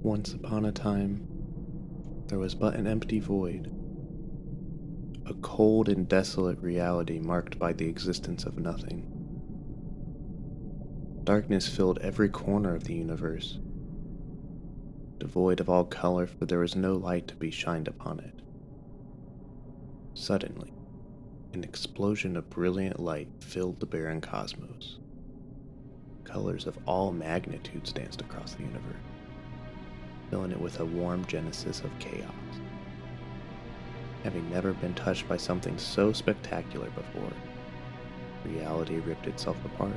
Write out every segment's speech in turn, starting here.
Once upon a time, there was but an empty void, a cold and desolate reality marked by the existence of nothing. Darkness filled every corner of the universe, devoid of all color, for there was no light to be shined upon it. Suddenly, an explosion of brilliant light filled the barren cosmos. Colors of all magnitudes danced across the universe, filling it with a warm genesis of chaos. Having never been touched by something so spectacular before, reality ripped itself apart.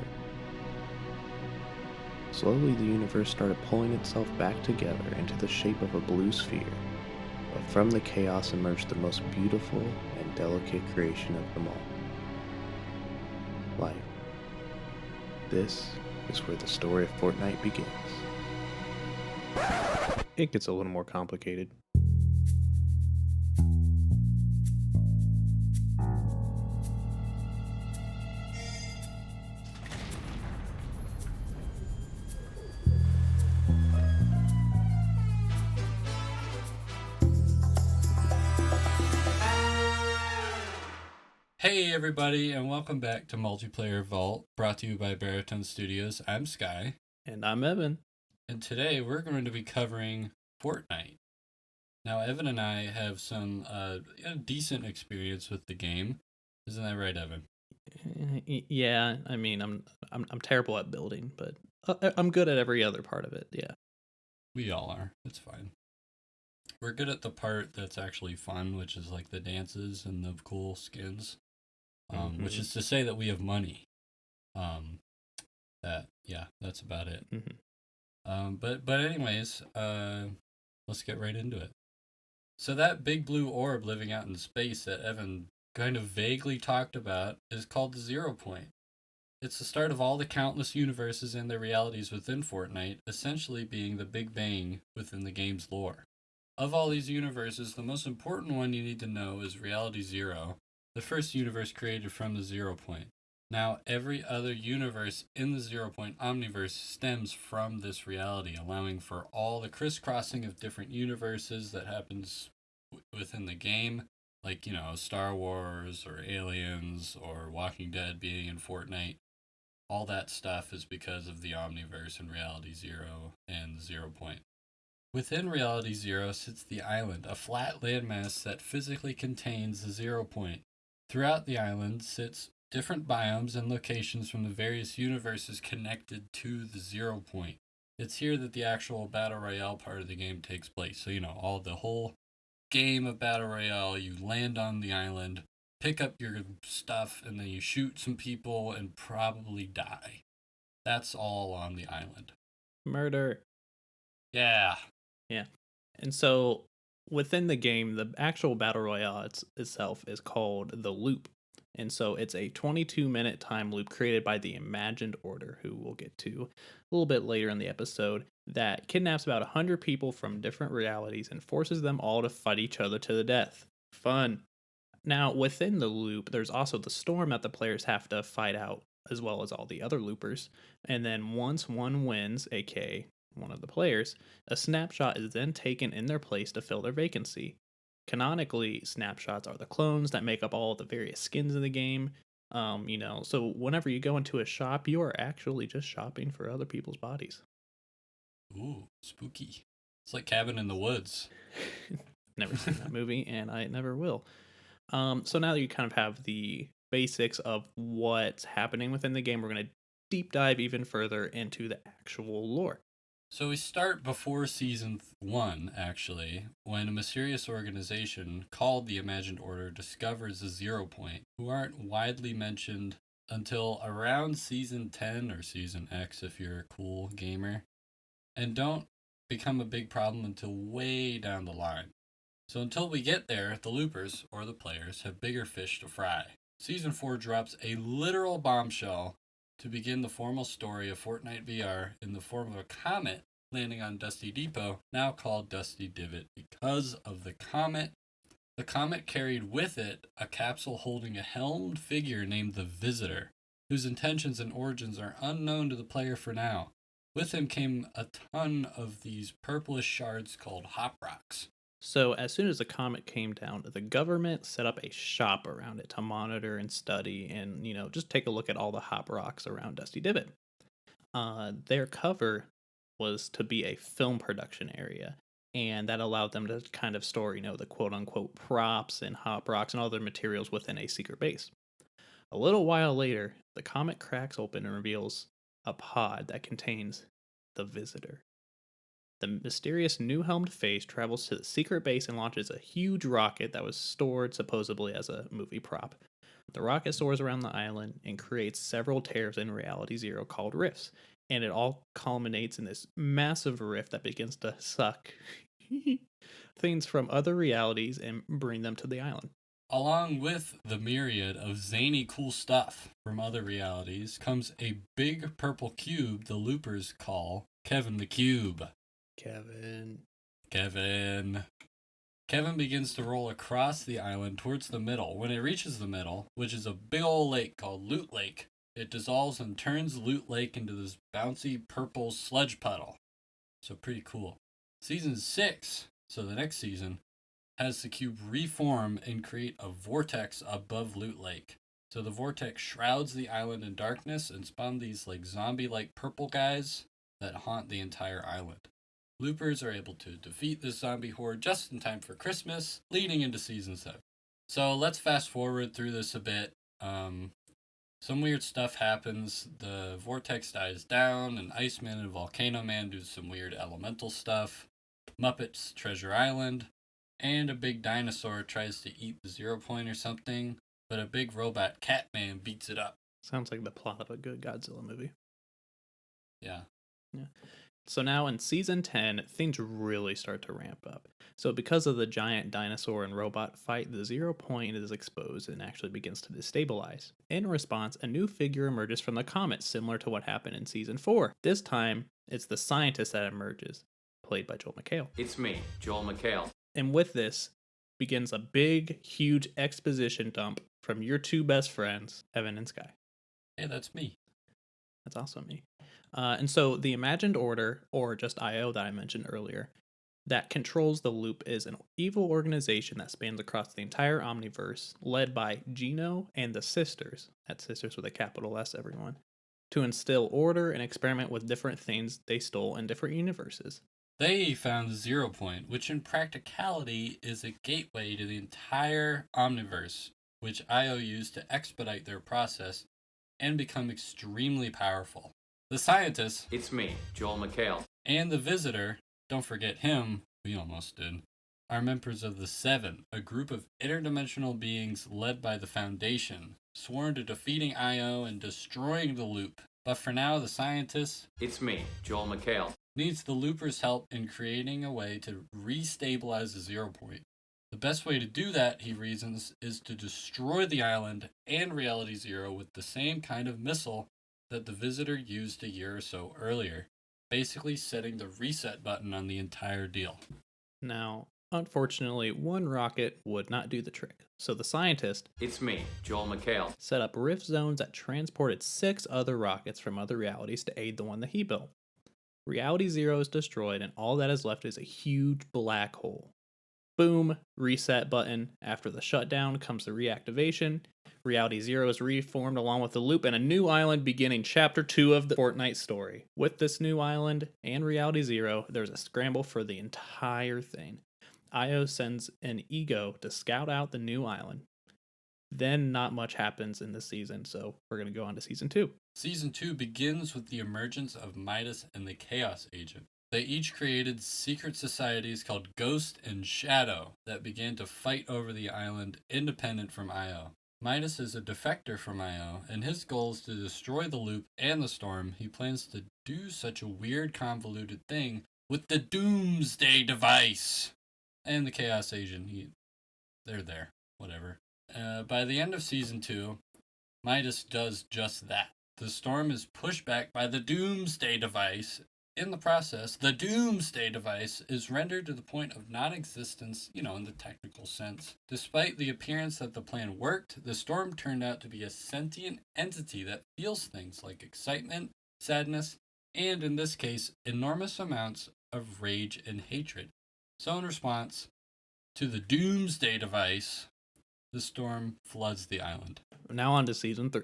Slowly, the universe started pulling itself back together into the shape of a blue sphere, but from the chaos emerged the most beautiful and delicate creation of them all: life. This is where the story of Fortnite begins. It gets a little more complicated. Hey everybody, and welcome back to Multiplayer Vault, brought to you by Baritone Studios. I'm Sky. And I'm Evan. And today we're going to be covering Fortnite. Now, Evan and I have some decent experience with the game. Isn't that right, Evan? Yeah, I mean, I'm terrible at building, but I'm good at every other part of it. Yeah, We all are. It's fine. We're good at the part that's actually fun, which is like the dances and the cool skins. Which is to say that we have money. That's about it. But anyways, let's get right into it. So that big blue orb living out in space that Evan kind of vaguely talked about is called the 0 point. It's the start of all the countless universes and their realities within Fortnite, essentially being the Big Bang within the game's lore. Of all these universes, the most important one you need to know is Reality Zero, the first universe created from the 0 point. Now, every other universe in the 0 point omniverse stems from this reality, allowing for all the crisscrossing of different universes that happens within the game, like, Star Wars or Aliens or Walking Dead being in Fortnite. All that stuff is because of the Omniverse and Reality Zero and the 0 point. Within Reality Zero sits the island, a flat landmass that physically contains the 0 point. Throughout the island sits different biomes and locations from the various universes connected to the 0 point. It's here that the actual Battle Royale part of the game takes place. So, all the whole game of Battle Royale, you land on the island, pick up your stuff, and then you shoot some people and probably die. That's all on the island. murder. Yeah. And so within the game, the actual battle royale itself is called the Loop, and so it's a 22-minute time loop created by the Imagined Order, who we'll get to a little bit later in the episode, that kidnaps about 100 people from different realities and forces them all to fight each other to the death. Fun. Now, within the loop, there's also the storm that the players have to fight out, as well as all the other loopers. And then once one wins, aka one of the players, a snapshot is then taken in their place to fill their vacancy. Canonically, snapshots are the clones that make up all the various skins in the game. So whenever you go into a shop, you are actually just shopping for other people's bodies. Ooh, spooky. It's like Cabin in the Woods. Never seen that movie, and I never will. So now that you kind of have the basics of what's happening within the game, we're going to deep dive even further into the actual lore. So we start before Season 1, actually, when a mysterious organization called the Imagined Order discovers the 0 point, who aren't widely mentioned until around Season 10 or Season X if you're a cool gamer, and don't become a big problem until way down the line. So until we get there, the loopers, or the players, have bigger fish to fry. Season 4 drops a literal bombshell to begin the formal story of Fortnite VR in the form of a comet landing on Dusty Depot, now called Dusty Divot because of the comet. The comet carried with it a capsule holding a helmed figure named the Visitor, whose intentions and origins are unknown to the player for now. With him came a ton of these purplish shards called hop rocks. So, as soon as the comet came down, the government set up a shop around it to monitor and study and, just take a look at all the hop rocks around Dusty Divot. Their cover was to be a film production area, and that allowed them to kind of store, the quote unquote props and hop rocks and other materials within a secret base. A little while later, the comet cracks open and reveals a pod that contains the visitor. The mysterious new helmed face travels to the secret base and launches a huge rocket that was stored supposedly as a movie prop. The rocket soars around the island and creates several tears in Reality Zero called rifts, and it all culminates in this massive rift that begins to suck things from other realities and bring them to the island. Along with the myriad of zany cool stuff from other realities comes a big purple cube the loopers call Kevin the Cube. Kevin begins to roll across the island towards the middle. When it reaches the middle, which is a big old lake called Loot Lake, it dissolves and turns Loot Lake into this bouncy purple sludge puddle. So pretty cool. Season 6, so the next season, has the cube reform and create a vortex above Loot Lake. So the vortex shrouds the island in darkness and spawn these like zombie-like purple guys that haunt the entire island. Loopers are able to defeat this zombie horde just in time for Christmas, leading into Season 7. So let's fast forward through this a bit. Some weird stuff happens. The vortex dies down, and Iceman and Volcano Man do some weird elemental stuff. Muppets treasure Island, and a big dinosaur tries to eat the 0 point or something, but a big robot Catman beats it up. Sounds like the plot of a good Godzilla movie. Yeah. So now in Season 10, things really start to ramp up. So because of the giant dinosaur and robot fight, the 0 point is exposed and actually begins to destabilize. In response, a new figure emerges from the comet, similar to what happened in Season 4. This time, it's the scientist that emerges, played by Joel McHale. It's me, Joel McHale. And with this begins a big, huge exposition dump from your two best friends, Evan and Sky. Hey, that's me. That's also me. And so the Imagined Order, or just IO that I mentioned earlier, that controls the loop is an evil organization that spans across the entire Omniverse, led by Gino and the Sisters, that's Sisters with a capital S, everyone, to instill order and experiment with different things they stole in different universes. They found the 0 point, which in practicality is a gateway to the entire Omniverse, which IO used to expedite their process and become extremely powerful. The scientist, it's me, Joel McHale, and the visitor, don't forget him, we almost did, are members of the Seven, a group of interdimensional beings led by the Foundation, sworn to defeating IO and destroying the loop. But for now, the scientist, it's me, Joel McHale, needs the loopers' help in creating a way to restabilize the 0 point. The best way to do that, he reasons, is to destroy the island and Reality Zero with the same kind of missile that the visitor used a year or so earlier, basically setting the reset button on the entire deal. Now, unfortunately, one rocket would not do the trick, so the scientist, it's me, Joel McHale, set up rift zones that transported 6 other rockets from other realities to aid the one that he built. Reality Zero is destroyed, and all that is left is a huge black hole. Boom, reset button. After the shutdown comes the reactivation. Reality Zero is reformed along with the loop and a new island beginning Chapter 2 of the Fortnite story. With this new island and Reality Zero, there's a scramble for the entire thing. IO sends an Ego to scout out the new island. Then not much happens in this season, so we're going to go on to Season 2. Season 2 begins with the emergence of Midas and the Chaos Agent. They each created secret societies called Ghost and Shadow that began to fight over the island independent from IO. Midas is a defector from IO, and his goal is to destroy the loop and the storm. He plans to do such a weird, convoluted thing with the Doomsday device. And the Chaos Agent, they're there, whatever. By the end of Season 2, Midas does just that. The storm is pushed back by the Doomsday device. In the process, the Doomsday device is rendered to the point of non-existence, in the technical sense. Despite the appearance that the plan worked, the storm turned out to be a sentient entity that feels things like excitement, sadness, and in this case, enormous amounts of rage and hatred. So in response to the doomsday device, the storm floods the island. Now on to season 3.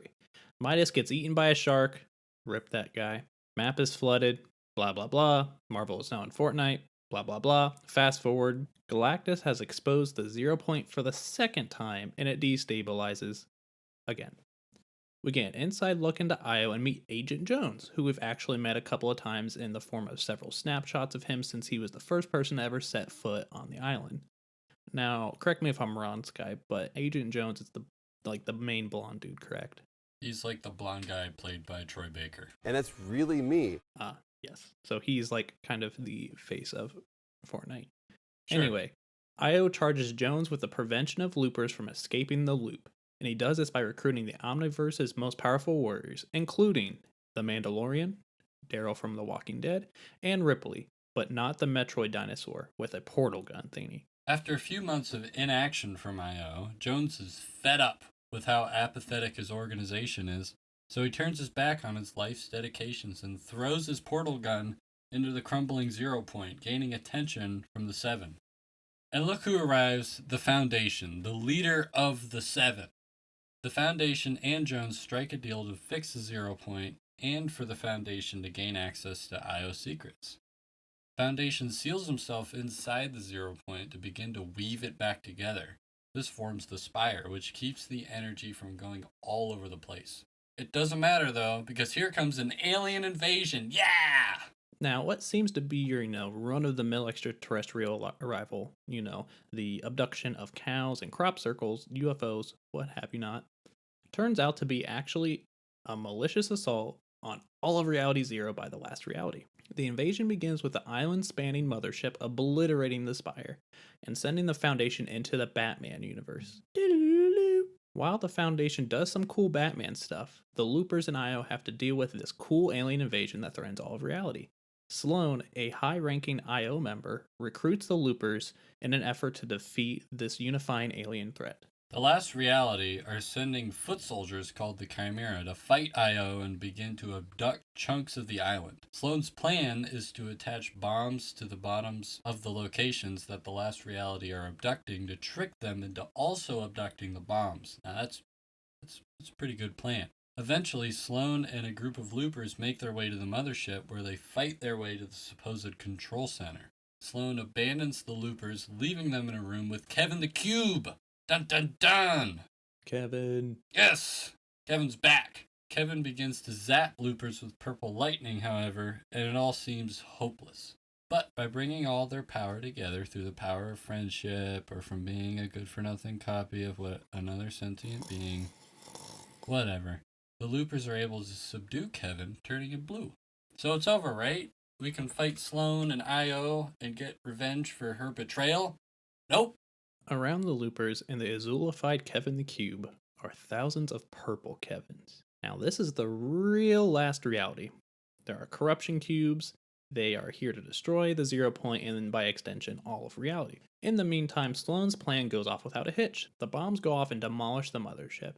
Midas gets eaten by a shark. Rip that guy. Map is flooded. Blah, blah, blah. Marvel is now in Fortnite. Blah, blah, blah. Fast forward. Galactus has exposed the 0 point for the second time, and it destabilizes again. We get an inside look into Io and meet Agent Jones, who we've actually met a couple of times in the form of several snapshots of him since he was the first person to ever set foot on the island. Now, correct me if I'm wrong, Sky, but Agent Jones is the main blonde dude, correct? He's like the blonde guy played by Troy Baker. And that's really me. Yes. So he's like kind of the face of Fortnite. Sure. Anyway, Io charges Jones with the prevention of loopers from escaping the loop, and he does this by recruiting the Omniverse's most powerful warriors, including the Mandalorian, Daryl from The Walking Dead, and Ripley, but not the Metroid dinosaur with a portal gun thingy. After a few months of inaction from IO, Jones is fed up with how apathetic his organization is, so he turns his back on his life's dedications and throws his portal gun into the crumbling 0 point, gaining attention from the 7. And look who arrives, the Foundation, the leader of the 7. The Foundation and Jones strike a deal to fix the 0 point and for the Foundation to gain access to IO secrets. Foundation seals himself inside the 0 point to begin to weave it back together. This forms the spire, which keeps the energy from going all over the place. It doesn't matter though, because here comes an alien invasion. Yeah! Now, what seems to be your, run-of-the-mill extraterrestrial arrival, the abduction of cows and crop circles, UFOs, what have you not, turns out to be actually a malicious assault on all of Reality Zero by the last reality. The invasion begins with the island-spanning mothership obliterating the spire and sending the Foundation into the Batman universe. While the Foundation does some cool Batman stuff, the Loopers and Io have to deal with this cool alien invasion that threatens all of reality. Sloan, a high-ranking IO member, recruits the Loopers in an effort to defeat this unifying alien threat. The last reality are sending foot soldiers called the Chimera to fight IO and begin to abduct chunks of the island. Sloan's plan is to attach bombs to the bottoms of the locations that the last reality are abducting to trick them into also abducting the bombs. Now that's a pretty good plan. Eventually, Sloan and a group of loopers make their way to the mothership where they fight their way to the supposed control center. Sloan abandons the loopers, leaving them in a room with Kevin the Cube. Dun dun dun! Kevin. Yes! Kevin's back. Kevin begins to zap loopers with purple lightning, however, and it all seems hopeless. But by bringing all their power together through the power of friendship or from being a good-for-nothing copy of what another sentient being, whatever, the loopers are able to subdue Kevin, turning him blue. So it's over, right? We can fight Sloan and Io and get revenge for her betrayal? Nope. Around the Loopers and the Azulified Kevin the Cube are thousands of purple Kevins. Now, this is the real last reality. There are corruption cubes. They are here to destroy the 0 point and, by extension, all of reality. In the meantime, Sloan's plan goes off without a hitch. The bombs go off and demolish the mothership.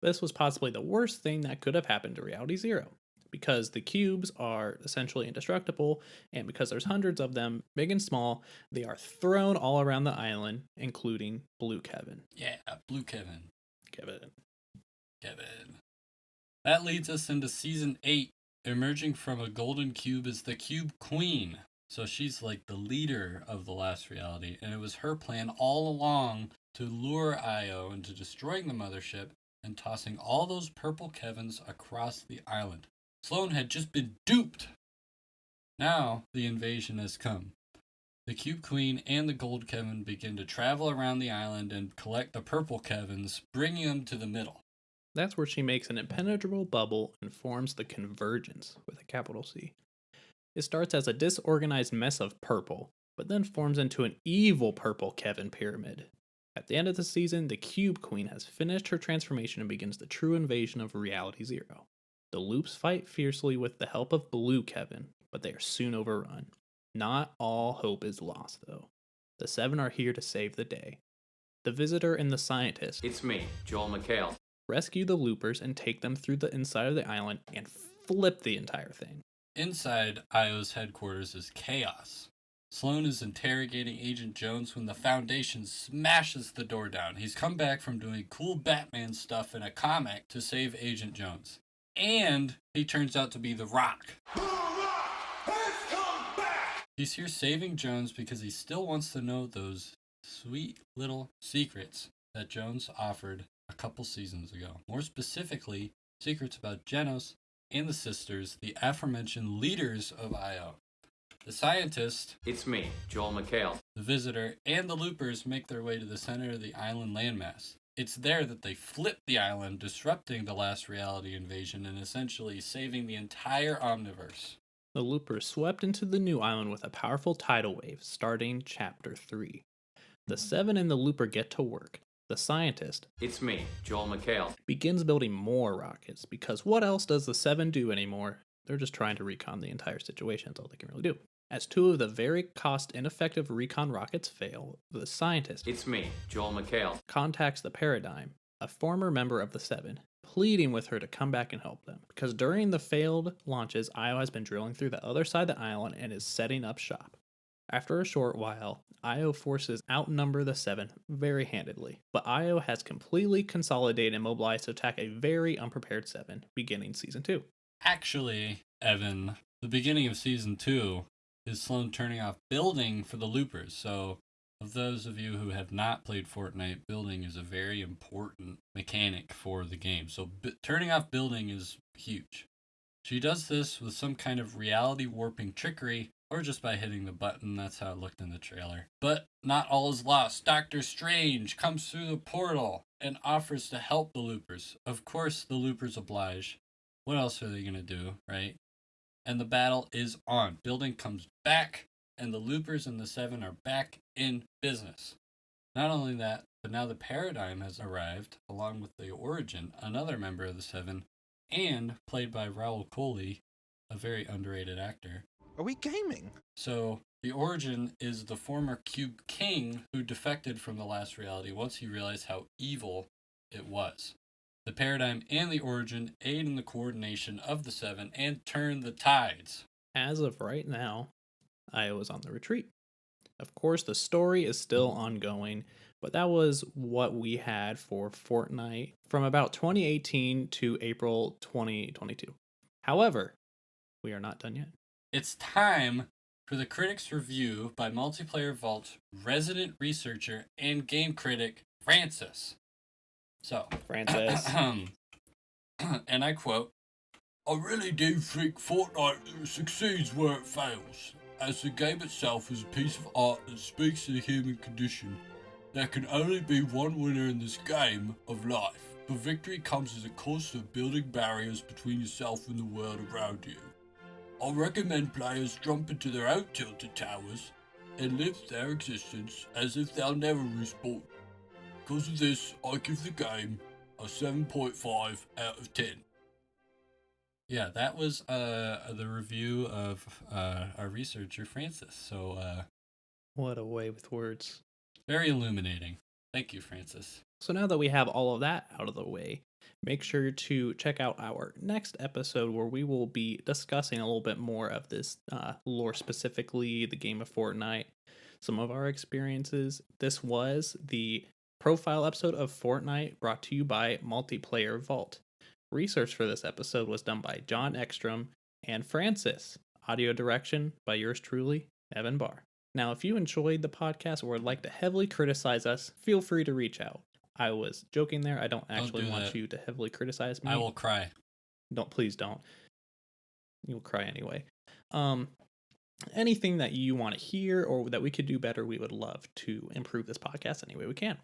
This was possibly the worst thing that could have happened to Reality Zero, because the cubes are essentially indestructible, and because there's hundreds of them, big and small, they are thrown all around the island, including Blue Kevin. Yeah, Blue Kevin. Kevin. That leads us into Season 8. Emerging from a golden cube is the Cube Queen. So she's like the leader of the last reality, and it was her plan all along to lure Io into destroying the mothership and tossing all those purple Kevins across the island. Sloan had just been duped. Now the invasion has come. The Cube Queen and the Gold Kevin begin to travel around the island and collect the purple Kevins, bringing them to the middle. That's where she makes an impenetrable bubble and forms the Convergence with a capital C. It starts as a disorganized mess of purple, but then forms into an evil purple Kevin pyramid. At the end of the season, the Cube Queen has finished her transformation and begins the true invasion of Reality Zero. The Loops fight fiercely with the help of Blue Kevin, but they are soon overrun. Not all hope is lost, though. The 7 are here to save the day. The Visitor and the Scientist It's me, Joel McHale. rescue the Loopers and take them through the inside of the island and flip the entire thing. Inside Io's headquarters is chaos. Sloan is interrogating Agent Jones when the Foundation smashes the door down. He's come back from doing cool Batman stuff in a comic to save Agent Jones. And he turns out to be The Rock. The Rock has come back! He's here saving Jones because he still wants to know those sweet little secrets that Jones offered a couple seasons ago. More specifically, secrets about Genos and the sisters, the aforementioned leaders of Io. The scientist, It's me, Joel McHale. the visitor, and the loopers make their way to the center of the island landmass. It's there that they flip the island, disrupting the last reality invasion and essentially saving the entire Omniverse. The loopers swept into the new island with a powerful tidal wave, starting Chapter 3. The Seven and the looper get to work. The scientist, It's me, Joel McHale. begins building more rockets, because what else does the Seven do anymore? They're just trying to recon the entire situation. That's all they can really do. As two of the very cost-ineffective recon rockets fail, the scientist It's me, Joel McHale. contacts the Paradigm, a former member of the Seven, pleading with her to come back and help them. Because during the failed launches, Io has been drilling through the other side of the island and is setting up shop. After a short while, Io forces outnumber the Seven very handedly, but Io has completely consolidated and mobilized to attack a very unprepared Seven, beginning Season 2. Actually, Evan, the beginning of Season 2 is Sloan turning off building for the loopers. So, of those of you who have not played Fortnite, building is a very important mechanic for the game. So, turning off building is huge. She does this with some kind of reality warping trickery, or just by hitting the button. That's how it looked in the trailer. But not all is lost. Doctor Strange comes through the portal and offers to help the loopers. Of course, the loopers oblige. What else are they going to do, right? And the battle is on. Building comes back, and the loopers and the Seven are back in business. Not only that, but now the Paradigm has arrived, along with the Origin, another member of the Seven, and played by Raul Coley, a very underrated actor. Are we gaming? So, the Origin is the former Cube King who defected from the last reality once he realized how evil it was. The Paradigm and the Origin aid in the coordination of the Seven and turn the tides. As of right now, Io is on the retreat. Of course, the story is still ongoing, but that was what we had for Fortnite from about 2018 to April 2022. However, we are not done yet. It's time for the Critics Review by Multiplayer Vault's resident researcher and game critic, Francis. So, Francis. and I quote, I really do think Fortnite succeeds where it fails, as the game itself is a piece of art that speaks to the human condition. There can only be one winner in this game of life, but victory comes at a cost of building barriers between yourself and the world around you. I recommend players jump into their own tilted towers and live their existence as if they'll never respawn. Because of this, I give the game a 7.5 out of 10. Yeah, that was the review of our researcher, Francis. So, What a way with words. very illuminating. Thank you, Francis. So now that we have all of that out of the way, make sure to check out our next episode where we will be discussing a little bit more of this lore, specifically the game of Fortnite, some of our experiences. This was the profile episode of Fortnite brought to you by Multiplayer Vault. Research for this episode was done by John Ekstrom and Francis. Audio direction by yours truly, Evan Barr. Now, if you enjoyed the podcast or would like to heavily criticize us, feel free to reach out. I was joking there. I don't actually want you to heavily criticize me. I will cry. Please don't. You'll cry anyway. Anything that you want to hear or that we could do better, we would love to improve this podcast any way we can.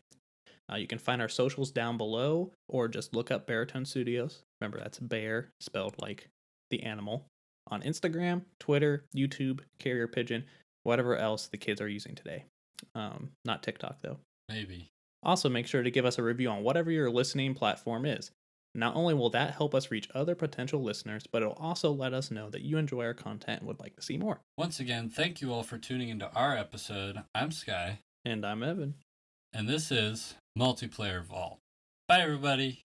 You can find our socials down below or just look up Baritone Studios. Remember, that's bear spelled like the animal. On Instagram, Twitter, YouTube, Carrier Pigeon, whatever else the kids are using today. Not TikTok, though. Maybe. Also, make sure to give us a review on whatever your listening platform is. Not only will that help us reach other potential listeners, but it'll also let us know that you enjoy our content and would like to see more. Once again, thank you all for tuning into our episode. I'm Sky. And I'm Evan. And this is Multiplayer Vault. Bye, everybody.